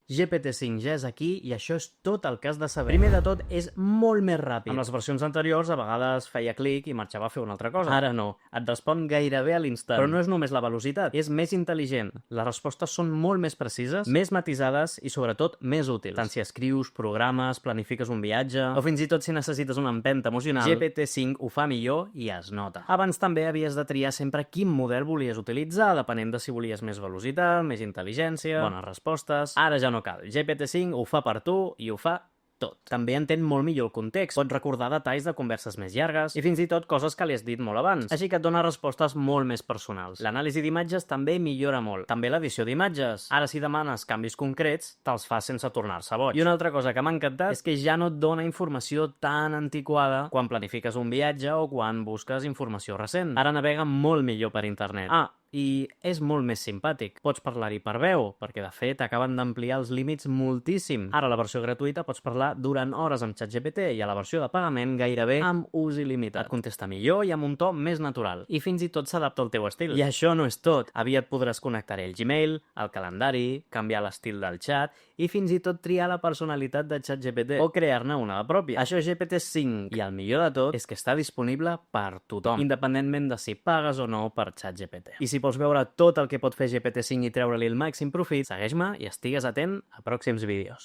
GPT-5 ja és aquí i això és tot el que has de saber. Primer de tot, és molt més ràpid. Amb les versions anteriors, a vegades feia clic i marxava a fer una altra cosa. Ara no, et respon gairebé a l'instant. Però no és només la velocitat, és més intel·ligent. Les respostes són molt més precises, més matisades i, sobretot, més útils. Tant si escrius, programes, planifiques un viatge o fins i tot si necessites una empenta emocional, GPT-5 ho fa millor i es nota. Abans també havies de triar sempre quin model volies utilitzar, depenent de si volies més velocitat, més intel·ligència, bones respostes. Ara ja no cal. GPT-5 ho fa per tu i ho fa tot. També entén molt millor el context, pot recordar detalls de converses més llargues i fins i tot coses que li has dit molt abans, així que et dona respostes molt més personals. L'anàlisi d'imatges també millora molt, també l'edició d'imatges. Ara si demanes canvis concrets, te'ls fa sense tornar-se boig. I una altra cosa que m'ha encantat és que ja no et dona informació tan antiquada quan planifiques un viatge o quan busques informació recent. Ara navega molt millor per internet. I és molt més simpàtic. Pots parlar-hi per veu, perquè de fet acaben d'ampliar els límits moltíssim. Ara a la versió gratuïta pots parlar durant hores amb ChatGPT i a la versió de pagament gairebé amb ús il·limitat. Et contesta millor i amb un to més natural. I fins i tot s'adapta al teu estil. I això no és tot. Aviat podràs connectar-hi el Gmail, el calendari, canviar l'estil del xat i fins i tot triar la personalitat de ChatGPT o crear-ne una de pròpia. Això és GPT-5 i el millor de tot és que està disponible per tothom, independentment de si pagues o no per ChatGPT. I si vols veure tot el que pot fer GPT-5 i treure-li el màxim profit, segueix-me i estigues atent a pròxims vídeos.